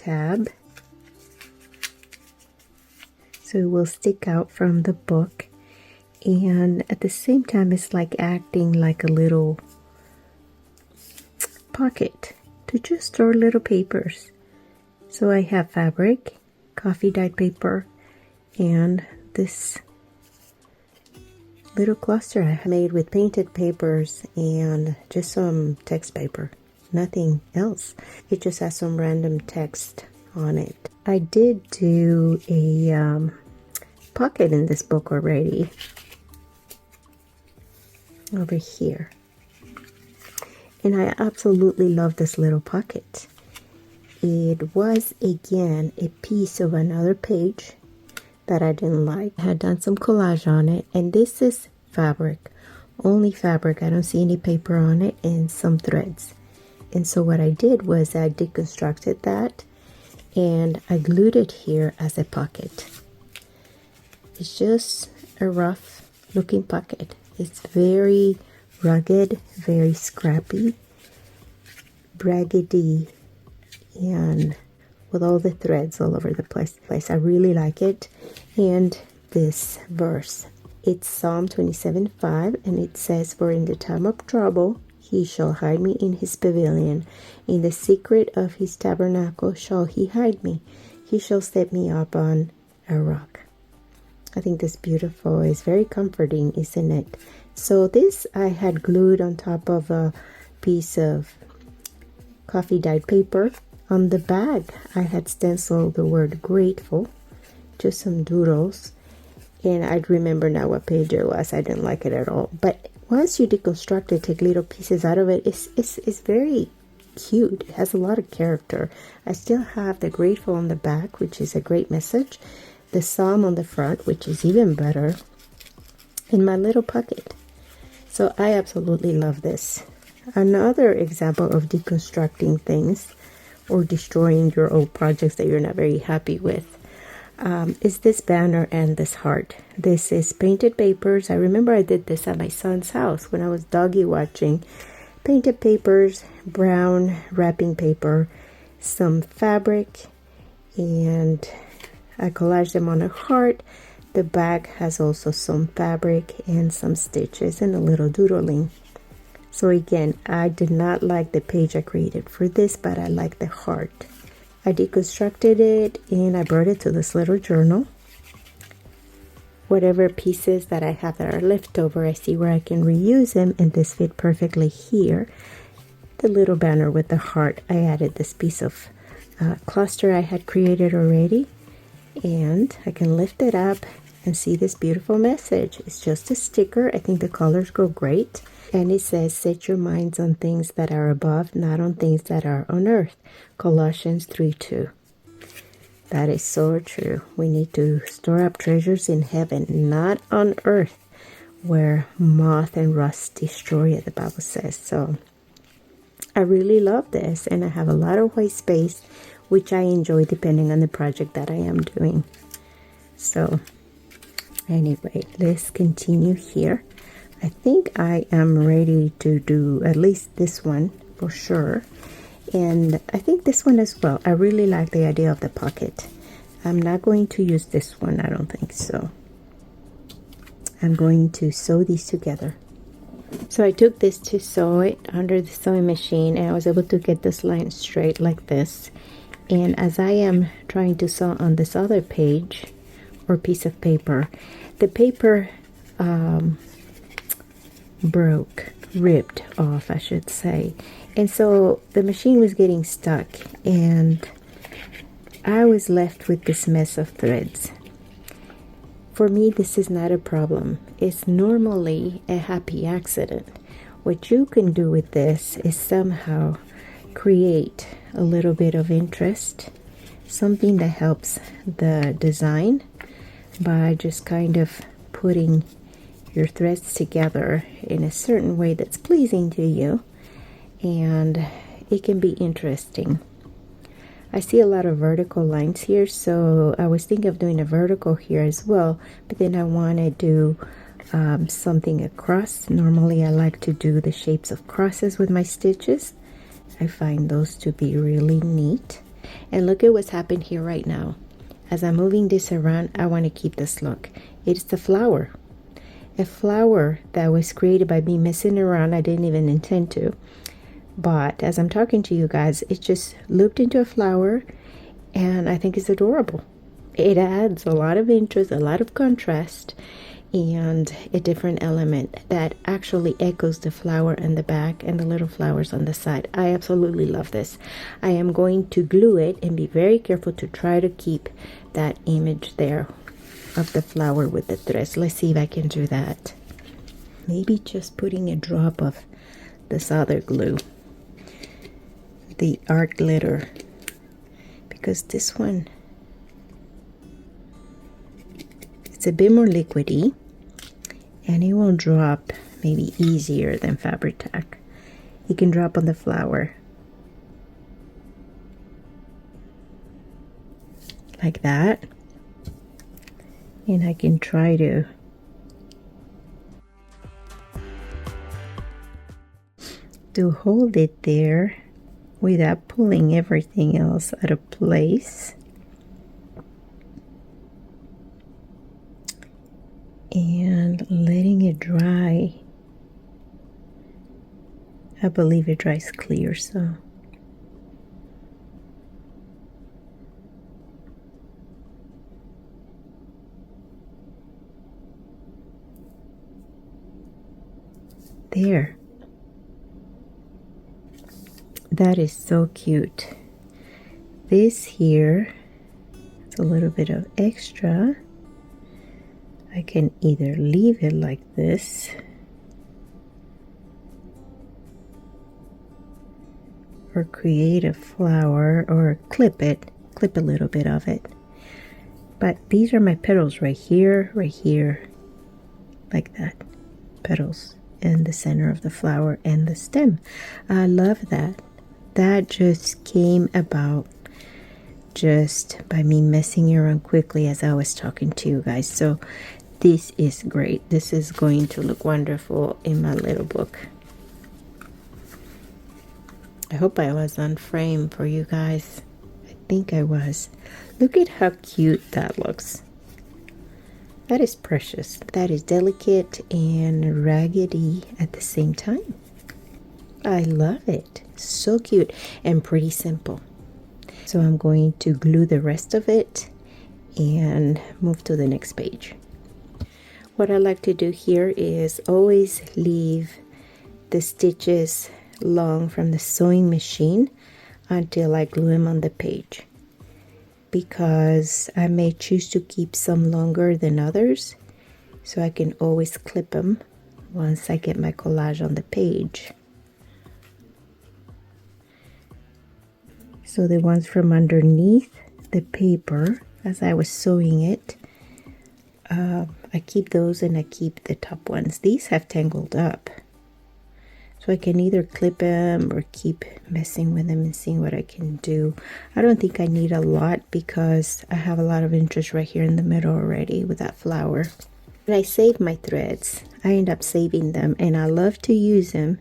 tab, so it will stick out from the book, and at the same time it's like acting like a little pocket to just store little papers. So I have fabric, coffee dyed paper, and this little cluster I made with painted papers and just some text paper, nothing else. It just has some random text on it. I did do a pocket in this book already over here, and I absolutely love this little pocket. It was again a piece of another page that I didn't like. I had done some collage on it, and this is fabric, only fabric. I don't see any paper on it, and some threads. And so what I did was I deconstructed that and I glued it here as a pocket. It's just a rough looking pocket. It's very rugged, very scrappy, raggedy, and with all the threads all over the place. I really like it. And this verse, it's Psalm 27:5, and it says, "For in the time of trouble he shall hide me in his pavilion. In the secret of his tabernacle shall he hide me. He shall set me up on a rock." I think that's beautiful. It's very comforting, isn't it? So this I had glued on top of a piece of coffee dyed paper. On the bag, I had stenciled the word grateful, just some doodles. And I remember now what page it was. I didn't like it at all. But once you deconstruct it, take little pieces out of it, it's very cute. It has a lot of character. I still have the grateful on the back, which is a great message. The psalm on the front, which is even better. In my little pocket. So I absolutely love this. Another example of deconstructing things or destroying your old projects that you're not very happy with is this banner and this heart. This is painted papers. I remember I did this at my son's house when I was doggy watching. Painted papers, brown wrapping paper, some fabric, and I collaged them on a heart. The back has also some fabric and some stitches and a little doodling. So again, I did not like the page I created for this, but I like the heart. I deconstructed it and I brought it to this little journal. Whatever pieces that I have that are left over, I see where I can reuse them, and this fit perfectly here. The little banner with the heart, I added this piece of cluster I had created already, and I can lift it up and see this beautiful message. It's just a sticker. I think the colors go great. And it says, "Set your minds on things that are above, not on things that are on earth." Colossians 3:2. That is so true. We need to store up treasures in heaven, not on earth, where moth and rust destroy it, the Bible says. So I really love this, and I have a lot of white space, which I enjoy depending on the project that I am doing. So anyway, let's continue here. I think I am ready to do at least this one for sure. And I think this one as well. I really like the idea of the pocket. I'm not going to use this one. I don't think so. I'm going to sew these together. So I took this to sew it under the sewing machine, and I was able to get this line straight like this. And as I am trying to sew on this other page or piece of paper, the paper ripped off, I should say. And so the machine was getting stuck, and I was left with this mess of threads. For me, this is not a problem. It's normally a happy accident. What you can do with this is somehow create a little bit of interest, something that helps the design by just kind of putting your threads together in a certain way that's pleasing to you, and it can be interesting. I see a lot of vertical lines here, so I was thinking of doing a vertical here as well, but then I want to do something across. Normally I like to do the shapes of crosses with my stitches. I find those to be really neat. And look at what's happened here right now. As I'm moving this around, I want to keep this look. It's the flower. A flower that was created by me messing around. I didn't even intend to. But as I'm talking to you guys, it just looped into a flower, and I think it's adorable. It adds a lot of interest, a lot of contrast, and a different element that actually echoes the flower in the back and the little flowers on the side. I absolutely love this. I am going to glue it and be very careful to try to keep that image there of the flower with the threads. Let's see if I can do that. Maybe just putting a drop of this other glue, the art glitter, because this one, it's a bit more liquidy and it will drop maybe easier than fabric tack. It can drop on the flower like that, and I can try to hold it there without pulling everything else out of place. And letting it dry. I believe it dries clear, so there. That is so cute. This here, it's a little bit of extra. I can either leave it like this or create a flower or clip a little bit of it. But these are my petals right here, like that. Petals in the center of the flower and the stem. I love that. That just came about just by me messing around quickly as I was talking to you guys. So this is great. This is going to look wonderful in my little book. I hope I was on frame for you guys. I think I was. Look at how cute that looks. That is precious. That is delicate and raggedy at the same time. I love it. So cute and pretty simple. So I'm going to glue the rest of it and move to the next page. What I like to do here is always leave the stitches long from the sewing machine until I glue them on the page, because I may choose to keep some longer than others, so I can always clip them once I get my collage on the page. So the ones from underneath the paper, as I was sewing it, I keep those and I keep the top ones. These have tangled up, so I can either clip them or keep messing with them and seeing what I can do. I don't think I need a lot because I have a lot of interest right here in the middle already with that flower. When I save my threads, I end up saving them, and I love to use them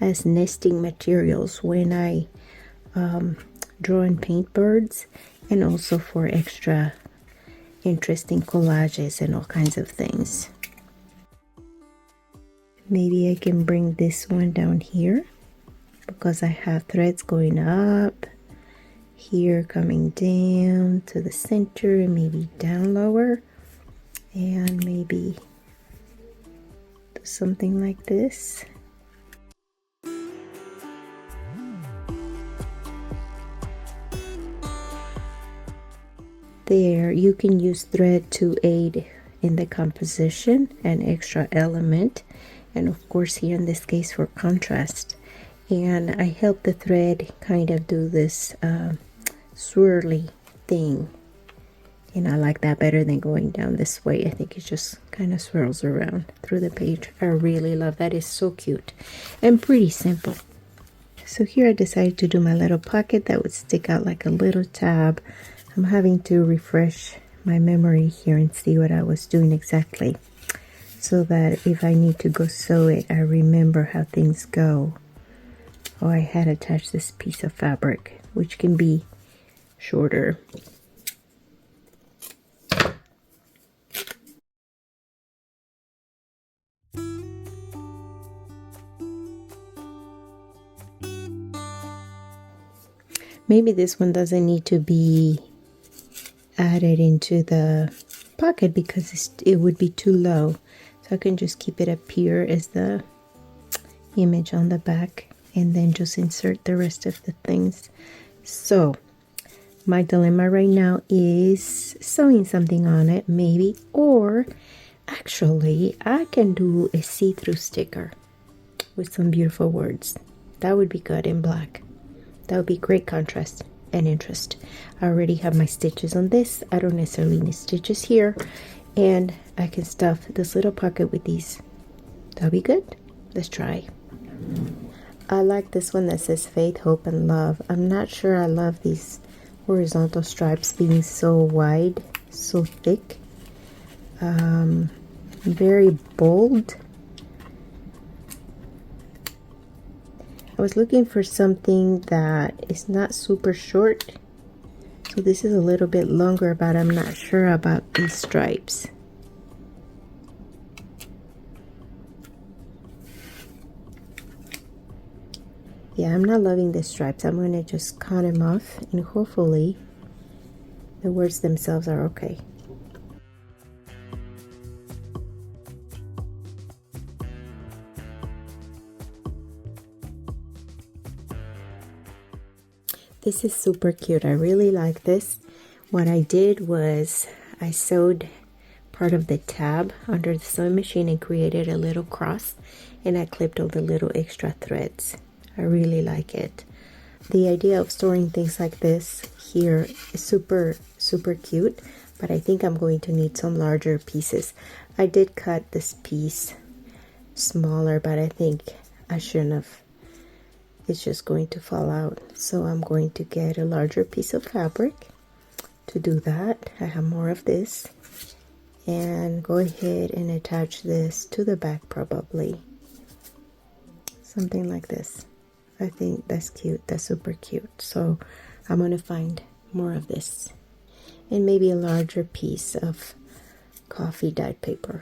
as nesting materials when I draw and paint birds, and also for extra interesting collages and all kinds of things. Maybe I can bring this one down here because I have threads going up here, coming down to the center, and maybe down lower, and maybe do something like this. There, you can use thread to aid in the composition, an extra element, and of course here in this case for contrast. And I help the thread kind of do this swirly thing, and I like that better than going down this way. I think it just kind of swirls around through the page. I really love that. It's so cute and pretty simple. So here I decided to do my little pocket that would stick out like a little tab. I'm having to refresh my memory here and see what I was doing exactly, so that if I need to go sew it, I remember how things go. Oh, I had attached this piece of fabric, which can be shorter. Maybe this one doesn't need to be added into the pocket because it would be too low. So I can just keep it up here as the image on the back and then just insert the rest of the things. So my dilemma right now is sewing something on it maybe, or actually I can do a see-through sticker with some beautiful words. That would be good in black. That would be great contrast and interest. I already have my stitches on this. I don't necessarily need stitches here, and I can stuff this little pocket with these. That'll be good. Let's try. I like this one that says faith, hope, and love. I'm not sure I love these horizontal stripes being so wide, so thick, very bold. I was looking for something that is not super short, so this is a little bit longer, but I'm not sure about these stripes. Yeah, I'm not loving the stripes. I'm going to just cut them off, and hopefully the words themselves are okay. This is super cute. I really like this. What I did was I sewed part of the tab under the sewing machine and created a little cross, and I clipped all the little extra threads. I really like it. The idea of storing things like this here is super cute, but I think I'm going to need some larger pieces. I did cut this piece smaller, but I think I shouldn't have. It's just going to fall out, so I'm going to get a larger piece of fabric to do that. I have more of this, and go ahead and attach this to the back, probably something like this. I think that's cute. That's super cute. So I'm going to find more of this, and maybe a larger piece of coffee dyed paper.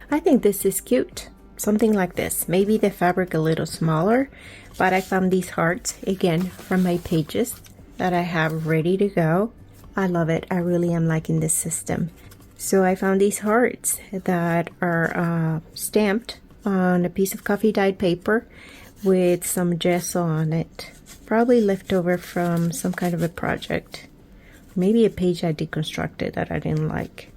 I think this is cute. Something like this. Maybe the fabric a little smaller, but I found these hearts again from my pages that I have ready to go. I love it. I really am liking this system. So I found these hearts that are stamped on a piece of coffee dyed paper with some gesso on it. Probably left over from some kind of a project. Maybe a page I deconstructed that I didn't like.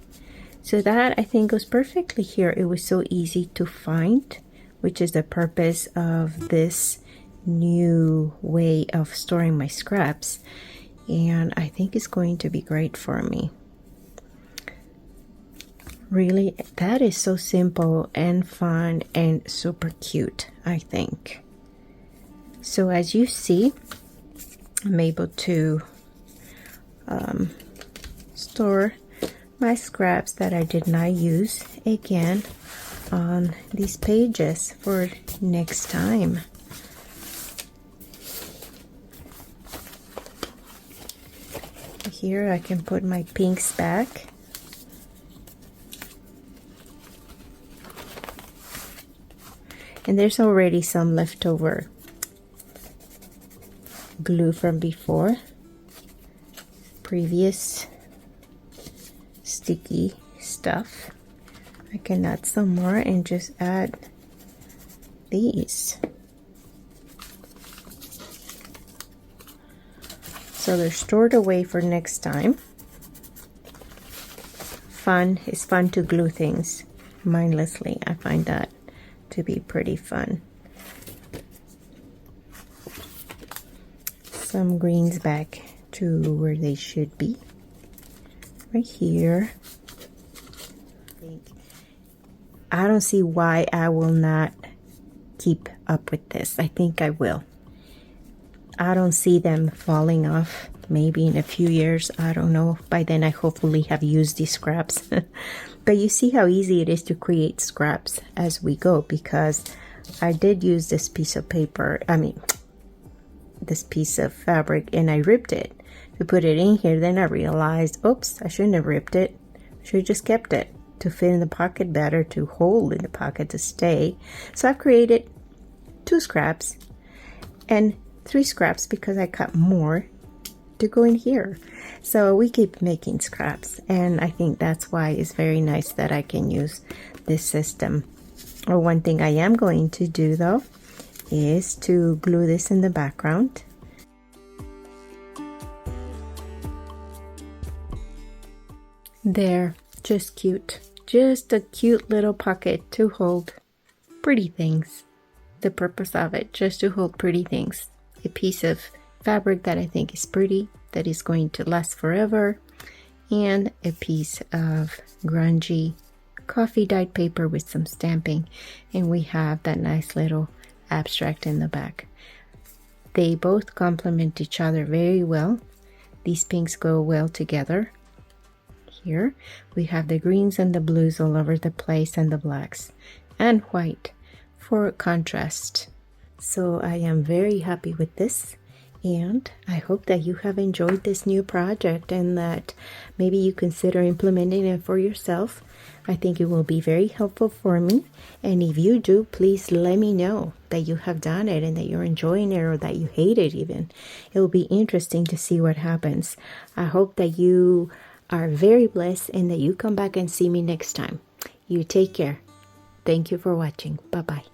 So that I think goes perfectly here. It was so easy to find, which is the purpose of this new way of storing my scraps. And I think it's going to be great for me. Really, that is so simple and fun and super cute, I think. So as you see, I'm able to store my scraps that I did not use again on these pages for next time. Here I can put my pinks back. And there's already some leftover glue from before, previous sticky stuff. I can add some more and just add these. So they're stored away for next time. It's fun to glue things mindlessly. I find that to be pretty fun. Some greens back to where they should be. Right here. I don't see why I will not keep up with this. I think I will. I don't see them falling off. Maybe in a few years, I don't know. By then I hopefully have used these scraps. But you see how easy it is to create scraps as we go, because I did use this piece of paper, this piece of fabric, and I ripped it to put it in here. Then I realized, oops, I shouldn't have ripped it. I should have just kept it to fit in the pocket better, to hold in the pocket, to stay. So I've created 2 scraps and 3 scraps because I cut more to go in here. So we keep making scraps, and I think that's why it's very nice that I can use this system. Or one thing I am going to do though is to glue this in the background. There, just cute. Just a cute little pocket to hold pretty things. The purpose of it, just to hold pretty things. A piece of fabric that I think is pretty, that is going to last forever, and a piece of grungy coffee dyed paper with some stamping, and we have that nice little abstract in the back. They both complement each other very well. These pinks go well together. Here we have the greens and the blues all over the place, and the blacks and white for contrast. So I am very happy with this, and I hope that you have enjoyed this new project and that maybe you consider implementing it for yourself. I think it will be very helpful for me, and if you do, please let me know that you have done it and that you're enjoying it, or that you hate it even. It will be interesting to see what happens. I hope that you are very blessed and that you come back and see me next time. You take care. Thank you for watching. Bye-bye.